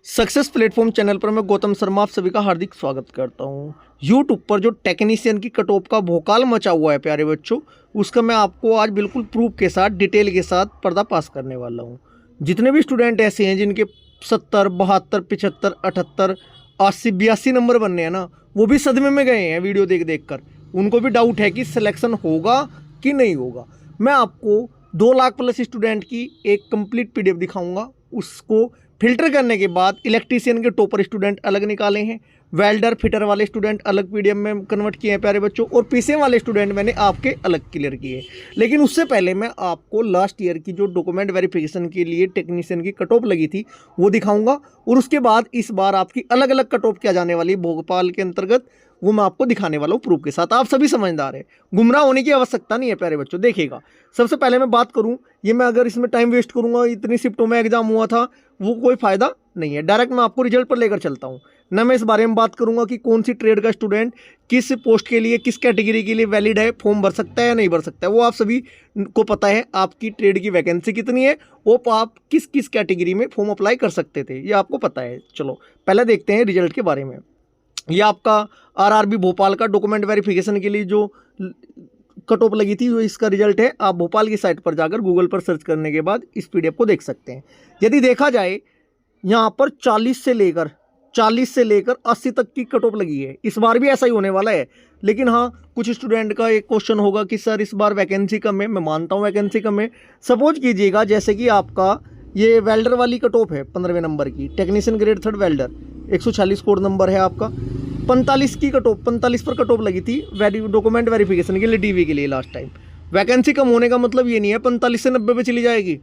Success platform channel पर मैं गौतम शर्मा आप सभी का हार्दिक स्वागत करता हूं। यूट्यूब पर जो टेक्नीशियन की कट ऑफ का भोकाल मचा हुआ है प्यारे बच्चों, उसका मैं आपको आज बिल्कुल प्रूफ के साथ डिटेल के साथ पर्दाफाश करने वाला हूं। जितने भी स्टूडेंट ऐसे हैं जिनके 70, 72, 75, 78, 80, 82 नंबर बनने हैं ना, वो भी सदमे में गए हैं वीडियो देख देख कर। उनको भी डाउट है कि सिलेक्शन होगा कि नहीं होगा। मैं आपको 2 लाख प्लस स्टूडेंट की एक कंप्लीट पीडीएफ दिखाऊंगा। उसको फिल्टर करने के बाद इलेक्ट्रीशियन के टॉपर स्टूडेंट अलग निकाले हैं, वेल्डर फिटर वाले स्टूडेंट अलग पीडीएफ में कन्वर्ट किए हैं प्यारे बच्चों, और पीसीएम वाले स्टूडेंट मैंने आपके अलग क्लियर किए। लेकिन उससे पहले मैं आपको लास्ट ईयर की जो डॉक्यूमेंट वेरिफिकेशन के लिए टेक्नीशियन की कट ऑफ लगी थी वो दिखाऊंगा, और उसके बाद इस बार आपकी अलग अलग कट ऑफ क्या जाने वाली भोपाल के अंतर्गत वो मैं आपको दिखाने वाला हूँ प्रूफ के साथ। आप सभी समझदार हैं, गुमराह होने की आवश्यकता नहीं है प्यारे बच्चों। देखिएगा, सबसे पहले मैं बात करूँ, ये मैं अगर इसमें टाइम वेस्ट करूँगा, इतनी शिफ्टों में एग्जाम हुआ था, वो कोई फायदा नहीं है। डायरेक्ट मैं आपको रिजल्ट पर लेकर चलता हूँ ना। मैं इस बारे में बात करूंगा कि कौन सी ट्रेड का स्टूडेंट किस पोस्ट के लिए, किस कैटेगरी के लिए वैलिड है, फॉर्म भर सकता है या नहीं भर सकता है। वो आप सभी को पता है, आपकी ट्रेड की वैकेंसी कितनी है, वो आप किस किस कैटेगरी में फॉर्म अप्लाई कर सकते थे, ये आपको पता है। चलो पहले देखते हैं रिजल्ट के बारे में। ये आपका आरआरबी भोपाल का डॉक्यूमेंट वेरिफिकेशन के लिए जो कट ऑफ लगी थी, वो इसका रिजल्ट है। आप भोपाल की साइट पर जाकर गूगल पर सर्च करने के बाद इस पीडीएफ को देख सकते हैं। यदि देखा जाए, यहाँ पर 40 से लेकर 80 तक की कट ऑफ लगी है। इस बार भी ऐसा ही होने वाला है। लेकिन हाँ, कुछ स्टूडेंट का एक क्वेश्चन होगा कि सर इस बार वैकेंसी कम है। मैं मानता हूँ वैकेंसी कम है। सपोज कीजिएगा जैसे कि आपका ये वेल्डर वाली कट ऑफ है 15वें नंबर की, technician grade 3 welder, 146 code number है आपका। 45 की कट ऑफ, 45 पर कट ऑफ लगी थी डॉक्यूमेंट वेरिफिकेशन के लिए, डीवी के लिए लास्ट टाइम। वैकेंसी कम होने का मतलब ये नहीं है 45 से 90 पे चली जाएगी।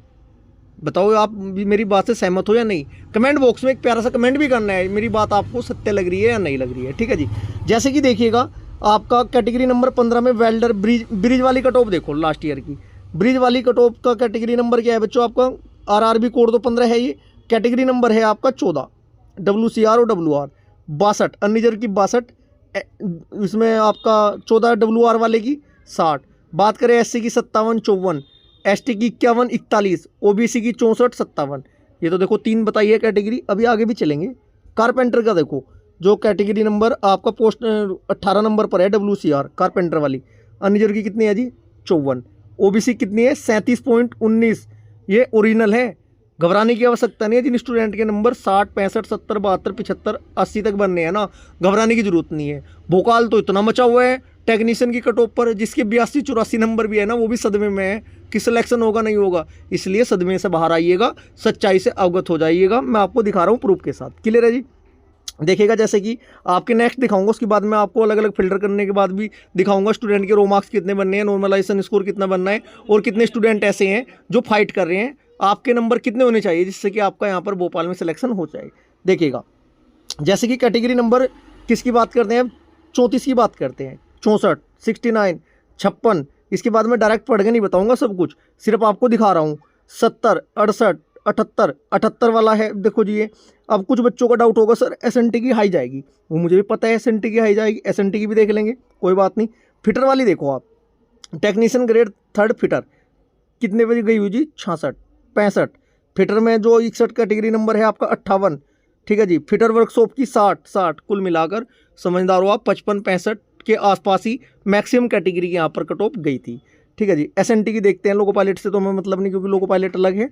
बताओ आप मेरी बात से सहमत हो या नहीं। कमेंट बॉक्स में एक प्यारा सा कमेंट भी करना है, मेरी बात आपको सत्य लग रही है या नहीं लग रही है। ठीक है जी। जैसे कि देखिएगा, आपका कैटेगरी नंबर 15 में वेल्डर ब्रिज वाली कट ऑफ देखो लास्ट ईयर की। ब्रिज वाली कट ऑफ का कैटेगरी नंबर क्या है बच्चों आपका? आरआरबी कोड तो 15 है। ये कैटेगरी नंबर है आपका 14, WCR और WR 62, अर्निजर की 62, इसमें आपका 14 WR वाले की 60। बात करें SC की 57, 54, ST की 51, 41, OBC की 64, 57। ये तो देखो 3 बताई है कैटेगरी। अभी आगे भी चलेंगे। कारपेंटर का देखो, जो कैटेगरी नंबर आपका पोस्ट 18 नंबर पर है, WCR कारपेंटर वाली, अर्निजर की कितनी है जी? 54। OBC कितनी है? 37.19। ये ओरिजिनल है, घबराने की आवश्यकता नहीं है। जिन स्टूडेंट के नंबर 60, 65, 70, 72, 75, 80 तक बनने हैं ना, घबराने की जरूरत नहीं है। भोकाल तो इतना मचा हुआ है टेक्नीशियन की कट ऑफ पर, जिसके 82, 84 नंबर भी है ना, वो भी सदमे में है कि सिलेक्शन होगा नहीं होगा। इसलिए सदमे से बाहर आइएगा, सच्चाई से अवगत हो जाइएगा। मैं आपको दिखा रहा हूँ प्रूफ के साथ। क्लियर है जी। देखिएगा, जैसे कि आपके नेक्स्ट दिखाऊंगा, उसके बाद मैं आपको अलग अलग फिल्टर करने के बाद भी दिखाऊंगा स्टूडेंट के रो मार्क्स कितने बनने हैं, नॉर्मलाइजेशन स्कोर कितना बनना है, और कितने स्टूडेंट ऐसे हैं जो फाइट कर रहे हैं। आपके नंबर कितने होने चाहिए जिससे कि आपका यहाँ पर भोपाल में सिलेक्शन हो जाए। देखिएगा, जैसे कि कैटेगरी नंबर किसकी बात करते हैं? 34 की बात करते हैं। 64, 69, 56। इसके बाद मैं डायरेक्ट पढ़ के नहीं बताऊंगा सब कुछ, सिर्फ आपको दिखा रहा हूँ। 70, 68, 78, 78 वाला है देखो जी ये। अब कुछ बच्चों का डाउट होगा, सर SNT की हाई जाएगी। वो मुझे भी पता है SNT की हाई जाएगी, SNT की भी देख लेंगे, कोई बात नहीं। फिटर वाली देखो आप, टेक्नीशियन ग्रेड 3 फिटर कितने बजे गई हुई जी? 66, 65। फिटर में जो 61 कैटेगरी नंबर है आपका 58। ठीक है जी। फिटर वर्कशॉप की 60, कुल मिलाकर समझदार हो आप 55, 65 के आसपास ही मैक्सिमम कैटेगरी की यहाँ पर कट ऑफ गई थी। ठीक है जी। SNT की देखते हैं। लोको पायलट से तो मैं मतलब नहीं, क्योंकि लोको पायलट अलग है।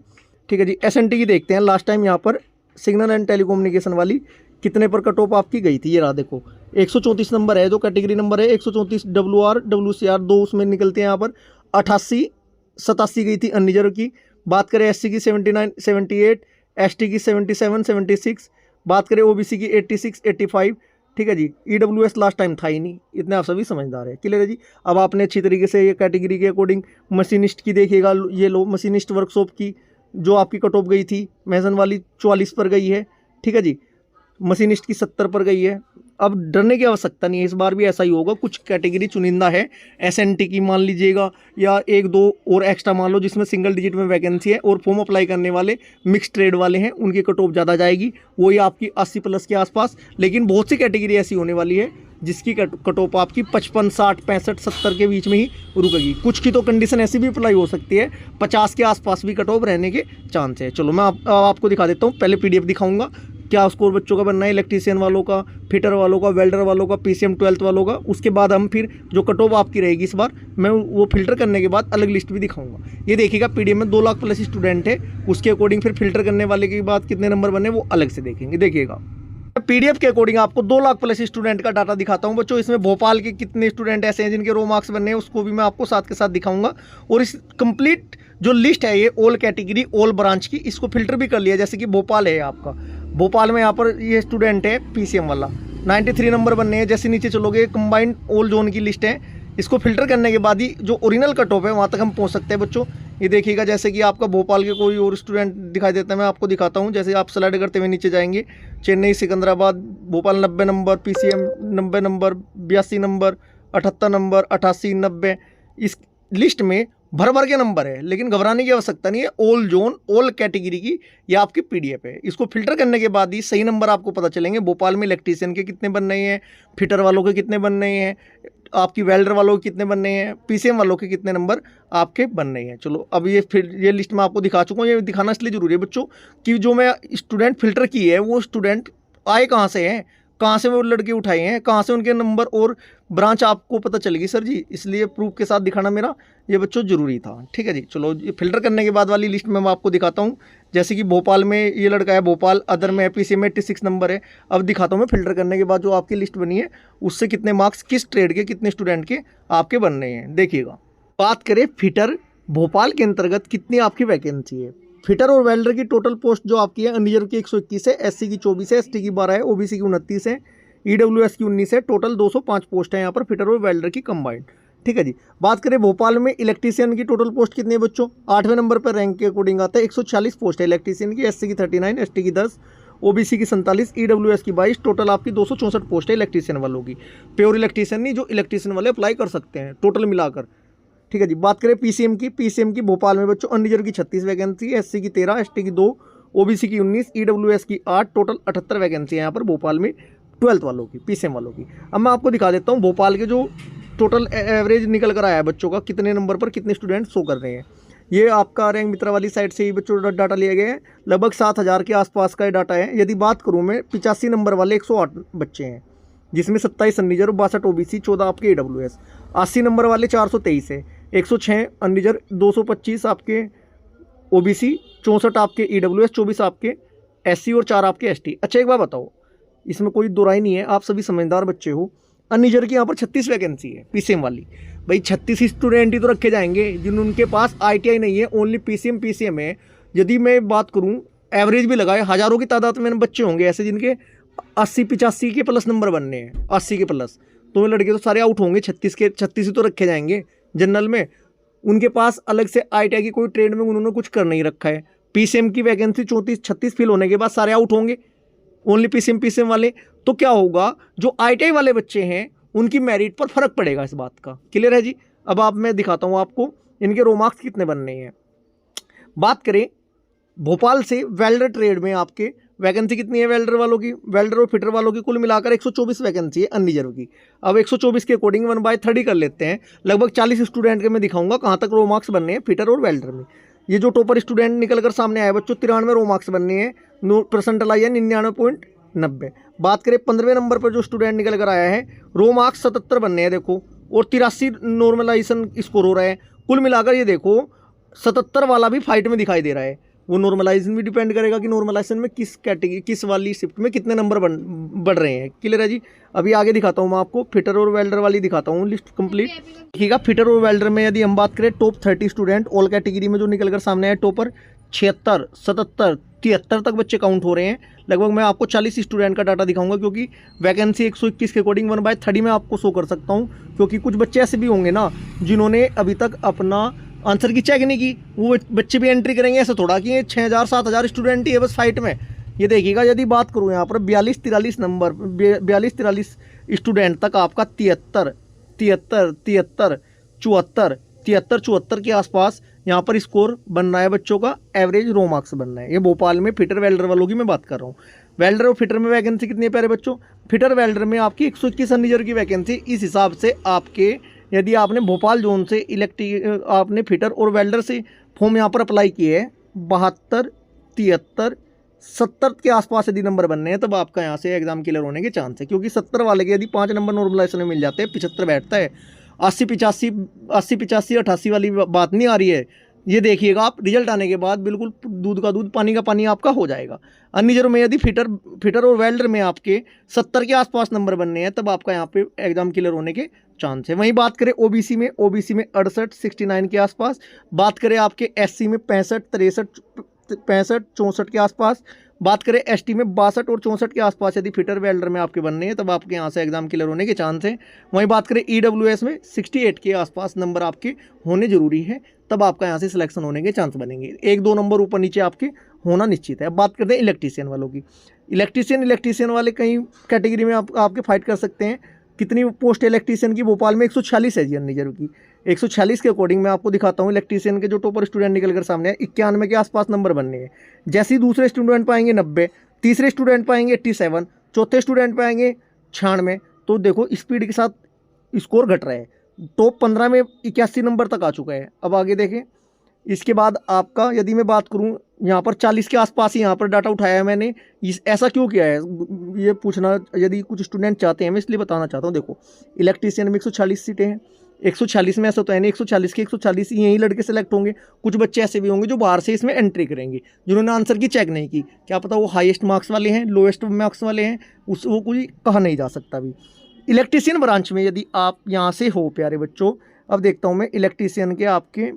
ठीक है जी। SNT की देखते हैं। लास्ट टाइम यहाँ पर सिग्नल एंड टेलीकम्युनिकेशन वाली कितने पर कट ऑफ आपकी गई थी? ये रहा देखो, 134 नंबर है जो कैटेगरी नंबर है। 134 WR WCR 2 उसमें निकलते हैं यहाँ पर। 88, 87 गई थी अर्निजर की। बात करें SC की 79, 78, ST की 77, 76। बात करें OBC की 86, 85। ठीक है जी। EWS लास्ट टाइम था ही नहीं, इतने आप सभी समझदार है। क्लियर है जी। अब आपने अच्छी तरीके से ये कैटेगरी के अकॉर्डिंग मशीनिस्ट की देखिएगा। ये लो, मशीनिस्ट वर्कशॉप की जो आपकी कट ऑफ गई थी, मेजन वाली 44 पर गई है। ठीक है जी। मशीनिस्ट की 70 पर गई है। अब डरने की आवश्यकता नहीं है, इस बार भी ऐसा ही होगा। कुछ कैटेगरी चुनिंदा है, SNT की मान लीजिएगा, या 1-2 और एक्स्ट्रा मान लो जिसमें सिंगल डिजिट में वैकेंसी है, और फॉर्म अप्लाई करने वाले मिक्स ट्रेड वाले हैं, उनकी कट ऑफ ज़्यादा जाएगी, वही आपकी 80 प्लस के आसपास। लेकिन बहुत सी कैटेगरी ऐसी होने वाली है जिसकी कट ऑफ आपकी 55, 60, 65, 70 के बीच में ही रुकेगी। कुछ की तो कंडीशन ऐसी भी अप्लाई हो सकती है 50 के आसपास भी कट ऑफ रहने के चांस है। चलो मैं आपको दिखा देता हूँ। पहले PDF दिखाऊंगा, क्या स्कोर बच्चों का बनना है, इलेक्ट्रीशियन वालों का, फिटर वालों का, वेल्डर वालों का, पीसीएम 12th वालों का। उसके बाद हम फिर जो कट ऑफ आपकी रहेगी इस बार मैं वो फिल्टर करने के बाद अलग लिस्ट भी दिखाऊंगा। ये देखिएगा पीडीएफ में 2 लाख प्लस स्टूडेंट है, उसके अकॉर्डिंग फिर फिल्टर करने वाले के बाद कितने नंबर बने वो अलग से देखेंगे। देखिएगा पीडीएफ के अकॉर्डिंग आपको 2 लाख प्लस स्टूडेंट का डाटा दिखाता हूं बच्चों। इसमें भोपाल के कितने स्टूडेंट ऐसे हैं जिनके रो मार्क्स बनने हैं उसको भी मैं आपको साथ के साथ दिखाऊंगा। और इस कंप्लीट जो लिस्ट है ये ऑल कैटेगरी ऑल ब्रांच की, इसको फिल्टर भी कर लिया। जैसे कि भोपाल है आपका, भोपाल में यहाँ पर ये स्टूडेंट है पीसीएम वाला 93 नंबर बनने हैं। जैसे नीचे चलोगे कंबाइंड ऑल जोन की लिस्ट है, इसको फिल्टर करने के बाद ही जो ओरिजिनल कट ऑफ है वहाँ तक हम पहुँच सकते हैं बच्चों। ये देखिएगा जैसे कि आपका भोपाल के कोई और स्टूडेंट दिखाई देता है, मैं आपको दिखाता हूँ। जैसे आप स्लाइड करते हुए नीचे जाएंगे, Chennai Secunderabad Bhopal 90 number, PCM 90 number, 82 number, 78 number, 88 90। इस लिस्ट में भर भर के नंबर है, लेकिन घबराने की आवश्यकता नहीं है। ऑल जोन ऑल कैटेगरी की ये आपकी पीडीएफ है। इसको फिल्टर करने के बाद ही सही नंबर आपको पता चलेंगे। भोपाल में इलेक्ट्रीशियन के कितने बन रहे हैं, फिटर वालों के कितने बन रहे हैं, आपकी वेल्डर वालों के कितने बन रहे हैं, पीसीएम वालों के कितने नंबर आपके बन रहे हैं। चलो अब ये लिस्ट मैं आपको दिखा चुका हूँ। ये दिखाना इसलिए जरूरी है बच्चों कि जो मैं स्टूडेंट फिल्टर की है वो स्टूडेंट आए कहाँ से हैं, कहाँ से वो लड़के उठाए हैं, कहाँ से उनके नंबर और ब्रांच आपको पता चलेगी सर जी। इसलिए प्रूफ के साथ दिखाना मेरा ये बच्चों जरूरी था। ठीक है जी। चलो ये फिल्टर करने के बाद वाली लिस्ट में मैं आपको दिखाता हूँ। जैसे कि भोपाल में ये लड़का है, भोपाल अदर में पीसीएम में 86 नंबर है। अब दिखाता हूँ मैं फिल्टर करने के बाद जो आपकी लिस्ट बनी है उससे कितने मार्क्स किस ट्रेड के कितने स्टूडेंट के आपके बन रहे हैं। देखिएगा बात करें फिटर भोपाल के अंतर्गत कितनी आपकी वैकेंसी है। फिटर और वेल्डर की टोटल पोस्ट जो आपकी है अनरिजर्व की 121 है, एससी की 24 है, एसटी की 12 है, ओबीसी की 29 है, ईडब्ल्यूएस की 19 है। टोटल 205 पोस्ट है यहाँ पर फिटर और वेल्डर की कंबाइंड। ठीक है जी। बात करें भोपाल में इलेक्ट्रीशियन की टोटल पोस्ट कितनी है बच्चों, 8वें नंबर पर रैंक के अकॉर्डिंग आता है। 140 पोस्ट है इलेक्ट्रीशियन की, एससी की 39, एसटी की 10, ओबीसी की 47, ईडब्ल्यूएस की 22। टोटल आपकी 264 पोस्ट है इलेक्ट्रीशियन वालों की। प्योर इलेक्ट्रीशियन नहीं, जो इलेक्ट्रीशियन वाले अप्लाई कर सकते हैं टोटल मिलाकर। ठीक है जी। बात करें पीसीएम की भोपाल में बच्चों अनरिजर्व की 36 वैकेंसी, एससी की 13, एसटी की 2, ओबीसी की 19, ईडब्ल्यूएस की 8। टोटल 78 वैकेंसी है यहाँ पर भोपाल में 12th वालों की, पीसीएम वालों की। अब मैं आपको दिखा देता हूँ भोपाल के जो टोटल एवरेज निकल कर आया है बच्चों का, कितने नंबर पर कितने स्टूडेंट शो कर रहे हैं। ये आपका रैंक मित्रा वाली साइड से ही बच्चों डाटा लिया गया है। लगभग 7000 के आसपास का ये डाटा है। यदि बात करूँ मैं 85 नंबर वाले 108 बच्चे हैं, जिसमें 27 अनरिजर्व, 62 ओबीसी, 14 आपके ईडब्ल्यूएस। 80 नंबर वाले 423 है, 106 अनरिजर्व, 225 आपके ओबीसी, 64 आपके ईडब्ल्यूएस, 24 आपके एससी और 4 आपके एसटी। अच्छा एक बात बताओ, इसमें कोई दो राय नहीं है, आप सभी समझदार बच्चे हो। अनरिजर्व की यहाँ पर 36 वैकेंसी है पीसीएम वाली। भाई 36 स्टूडेंट ही तो रखे जाएंगे जिनके पास आईटीआई नहीं है, ओनली पीसीएम है। यदि मैं बात करूँ एवरेज भी लगाए, हज़ारों की तादाद में बच्चे होंगे ऐसे जिनके 80-85 के प्लस नंबर बनने हैं, 80 के प्लस। तो लड़के तो सारे आउट होंगे, 36 ही तो रखे जाएंगे जनरल में। उनके पास अलग से आईटीआई की कोई ट्रेड में उन्होंने कुछ कर नहीं रखा है। पीसीएम की वैकेंसी 34-36 फिल होने के बाद सारे आउट होंगे, ओनली पीसीएम वाले। तो क्या होगा, जो आईटीआई वाले बच्चे हैं उनकी मेरिट पर फर्क पड़ेगा इस बात का। क्लियर है जी। अब आप मैं दिखाता हूँ आपको इनके रो मार्क्स कितने बनने हैं। बात करें भोपाल से वेल्डर ट्रेड में आपके वैकेंसी कितनी है वेल्डर वालों की, वेल्डर और फिटर वालों की कुल मिलाकर 124 वैकेंसी है अनरिजर्व की। अब 124 के अकॉर्डिंग 1/30 कर लेते हैं। लगभग 40 स्टूडेंट के मैं दिखाऊंगा कहाँ तक रो मार्क्स बनने हैं फिटर और वेल्डर में। ये जो टॉपर स्टूडेंट निकल कर सामने आए बच्चों, 93 रो मार्क्स बनने हैं, 9% आई है 99.90। बात करें 15वें नंबर पर जो स्टूडेंट निकल कर आया है, रो मार्क्स 77 बनने हैं देखो, और 83 नॉर्मलाइजेशन स्कोर हो रहा है। कुल मिलाकर ये देखो 77 वाला भी फाइट में दिखाई दे रहा है। वो नॉर्मलाइजेशन भी डिपेंड करेगा कि नॉर्मलाइजेशन में किस कैटेगरी किस वाली शिफ्ट में कितने नंबर बढ़ रहे हैं। क्लियर है जी। अभी आगे दिखाता हूँ मैं आपको, फिटर और वेल्डर वाली दिखाता हूँ लिस्ट कंप्लीट। देखिएगा फिटर और वेल्डर में यदि हम बात करें टॉप 30 स्टूडेंट ऑल कैटेगरी में जो निकल कर सामने आए, टॉपर 76, 77, 73 तक बच्चे काउंट हो रहे हैं। लगभग मैं आपको 40 स्टूडेंट का डाटा दिखाऊंगा, क्योंकि वैकेंसी 121 के अकॉर्डिंग 1/30 में आपको शो कर सकता हूँ। क्योंकि कुछ बच्चे ऐसे भी होंगे ना जिन्होंने अभी तक अपना आंसर की चेक नहीं की, वो बच्चे भी एंट्री करेंगे। ऐसा थोड़ा कि 6000-7000 स्टूडेंट ही है बस फाइट में। ये देखिएगा यदि बात करूँ यहाँ पर 42-43 नंबर 42-43 स्टूडेंट तक आपका 73, 74 के आसपास यहाँ पर स्कोर बन रहा है बच्चों का, एवरेज रो मार्क्स बन रहा है। ये भोपाल में फिटर वेल्डर वालों की मैं बात कर रहा हूँ। वेल्डर और फिटर में वैकेंसी कितनी है प्यारे बच्चों, फिटर वेल्डर में आपकी 121 अनरिजर्व की वैकेंसी। इस हिसाब से आपके यदि आपने भोपाल जोन से आपने फिटर और वेल्डर से फॉर्म यहाँ पर अप्लाई किए हैं 72, 73, 70 के आसपास यदि नंबर बनने हैं तब आपका यहाँ से एग्जाम क्लियर होने के चांस है, क्योंकि 70 वाले के यदि 5 नंबर नॉर्मलाइजेशन में मिल जाते हैं 75 बैठता है। 80 85 88 वाली बात नहीं आ रही है। ये देखिएगा आप रिजल्ट आने के बाद बिल्कुल दूध का दूध पानी का पानी आपका हो जाएगा। अन्य जरूर में यदि फिटर और वेल्डर में आपके 70 के आसपास नंबर बनने हैं तब आपका यहाँ पे एग्जाम क्लियर होने के चांस है। वहीं बात करें ओबीसी में 68 69 के आसपास, बात करें आपके एससी में 65 63 64 के आसपास, बात करें एसटी में 62 और 64 के आसपास यदि फिटर वेल्डर में आपके बनने हैं तब आपके यहाँ से एग्जाम क्लियर होने के चांस हैं। वहीं बात करें ईडब्ल्यूएस में 68 के आसपास नंबर आपके होने जरूरी है, तब आपका यहाँ से सिलेक्शन होने के चांस बनेंगे। 1-2 नंबर ऊपर नीचे आपके होना निश्चित है। अब बात करते हैं इलेक्ट्रीशियन वालों की। इलेक्ट्रीशियन वाले कई कैटेगरी में आपके फाइट कर सकते हैं। कितनी पोस्ट इलेक्ट्रीशियन की भोपाल में 146 है जी अन्य की। 146 के अकॉर्डिंग मैं आपको दिखाता हूँ इलेक्ट्रीशियन के जो टॉपर स्टूडेंट निकल कर सामने है। 91 के आसपास नंबर बनने हैं। जैसे ही दूसरे स्टूडेंट पाएंगे 90, तीसरे स्टूडेंट पाएंगे 87, चौथे स्टूडेंट पाएंगे 96। तो देखो स्पीड के साथ स्कोर घट रहा है। टॉप 15 में 81 नंबर तक आ चुका है। अब आगे देखें, इसके बाद आपका यदि मैं बात करूं यहाँ पर 40 के आसपास ही यहाँ पर डाटा उठाया है मैंने। ऐसा क्यों किया है ये पूछना यदि कुछ स्टूडेंट चाहते हैं, मैं इसलिए बताना चाहता हूँ। देखो इलेक्ट्रीशियन में 146 सीटें हैं। 146 में ऐसा तो है नहीं 140 के 140 ही यही लड़के सेलेक्ट होंगे। कुछ बच्चे ऐसे भी होंगे जो बाहर से इसमें एंट्री करेंगे, जिन्होंने आंसर की चेक नहीं की। क्या पता वो हाईएस्ट मार्क्स वाले हैं, लोएस्ट मार्क्स वाले हैं, वो कोई कहा नहीं जा सकता अभी। इलेक्ट्रीशियन ब्रांच में यदि आप यहाँ से हो प्यारे बच्चों, अब देखता हूँ मैं इलेक्ट्रीशियन के आपके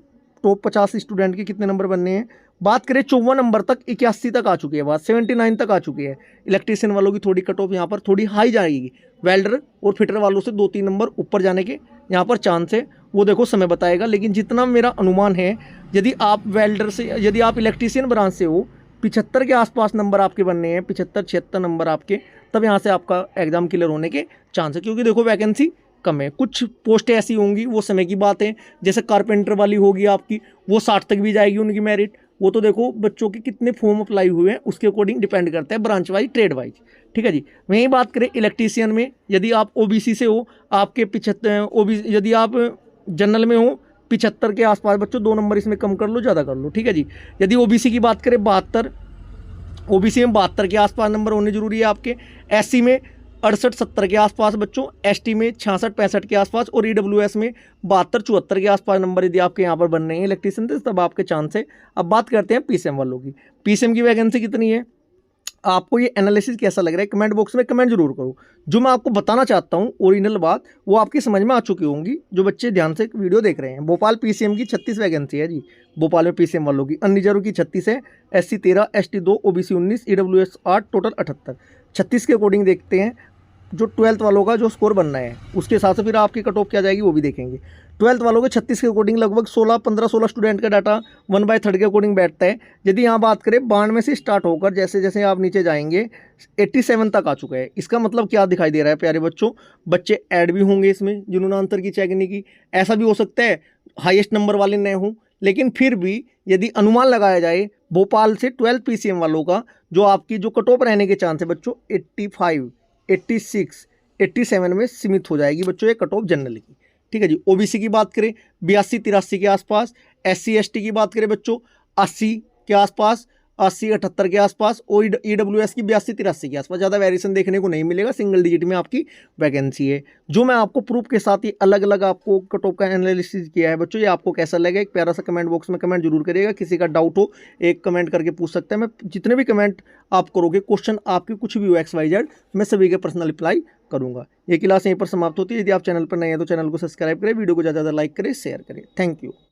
टॉप 50 स्टूडेंट के कितने नंबर बनने हैं। बात करें 54 नंबर तक, 81 तक आ चुकी है बात, 79 तक आ चुकी है। इलेक्ट्रीशियन वालों की थोड़ी कट ऑफ यहाँ पर थोड़ी हाई जाएगी। वेल्डर और फिटर वालों से 2-3 नंबर ऊपर जाने के यहाँ पर चांस है, वो देखो समय बताएगा। लेकिन जितना मेरा अनुमान है, यदि आप वेल्डर से, यदि आप इलेक्ट्रीशियन ब्रांच से हो, 75 के आसपास नंबर आपके बनने हैं, 75-76 नंबर आपके, तब यहाँ से आपका एग्जाम क्लियर होने के चांस है। क्योंकि देखो वैकेंसी कम है। कुछ पोस्टें ऐसी होंगी, वो समय की बात है। जैसे कारपेंटर वाली होगी आपकी, वो 60 तक भी जाएगी उनकी मेरिट। वो तो देखो बच्चों के कितने फॉर्म अप्लाई हुए हैं उसके अकॉर्डिंग डिपेंड करता है, ब्रांच वाइज ट्रेड वाइज। ठीक है जी। वहीं बात करें इलेक्ट्रीशियन में, यदि आप ओबीसी से हो, आपके 75 यदि आप जनरल में हो 75 के आसपास बच्चों, 2 नंबर इसमें कम कर लो, ज़्यादा कर लो। ठीक है जी। यदि ओबीसी की बात करें 72, ओबीसी में 72 के आसपास नंबर होने जरूरी है आपके। एससी में 68-70 के आसपास बच्चों, एसटी में 66-65 के आसपास, और ईडब्ल्यूएस में 72-74 के आसपास नंबर यदि आपके यहाँ पर बन रहे हैं इलेक्ट्रीशियन से, तब आपके चांस है। अब बात करते हैं पीसीएम वालों की। पीसीएम की वैकेंसी कितनी है, आपको ये एनालिसिस कैसा लग रहा है, कमेंट बॉक्स में कमेंट जरूर करो। जो मैं आपको बताना चाहता हूँ ओरिजिनल बात, वो आपकी समझ में आ चुकी होंगी जो बच्चे ध्यान से वीडियो देख रहे हैं। भोपाल पीसीएम की 36 वैकेंसी है जी, भोपाल में पीसीएम वालों की। अन्य रिजर्व की 36 है, SC 13, ST 2, OBC 19, EWS 8, total 78। 36 के अकॉर्डिंग देखते हैं जो 12th वालों का जो स्कोर बनना है, उसके हिसाब से फिर आपकी कट ऑफ क्या जाएगी वो भी देखेंगे। 12th वालों के 36 के अकॉर्डिंग लगभग 15-16 स्टूडेंट का डाटा 1/3 के अकॉर्डिंग बैठता है। यदि यहाँ बात करें 92 से स्टार्ट होकर जैसे जैसे आप नीचे जाएंगे 87 तक आ चुका है। इसका मतलब क्या दिखाई दे रहा है प्यारे बच्चों, बच्चे ऐड भी होंगे इसमें जिन्होंने आंसर की चेक नहीं की। ऐसा भी हो सकता है हाईएस्ट नंबर वाले नए हों, लेकिन फिर भी यदि अनुमान लगाया जाए भोपाल से 12th पीसीएम वालों का जो आपकी जो कट ऑफ रहने के चांस है बच्चों 85, 86, 87 में सीमित हो जाएगी बच्चों ये कट ऑफ जनरल की। ठीक है जी। ओबीसी की बात करें 82-83 के आसपास, एससी एसटी की बात करें बच्चों 80 के आसपास, 80-78 के आसपास, और ईडब्ल्यूएस की 82-83 के आसपास। ज़्यादा वेरिएशन देखने को नहीं मिलेगा, सिंगल डिजिट में आपकी वैकेंसी है। जो मैं आपको प्रूफ के साथ ही अलग अलग आपको कट ऑफ का एनालिसिस किया है बच्चों, ये आपको कैसा लगा एक प्यारा सा कमेंट बॉक्स में कमेंट जरूर करिएगा। किसी का डाउट हो एक कमेंट करके पूछ सकते हैं। मैं जितने भी कमेंट आप करोगे, क्वेश्चन आपके कुछ भी हो XYZ, मैं सभी के पर्सनल रिप्लाई करूँगा। ये क्लास यहीं पर समाप्त होती है। यदि आप चैनल पर नए हैं तो चैनल को सब्सक्राइब करें, वीडियो को ज़्यादा लाइक करें, शेयर करें। Thank you.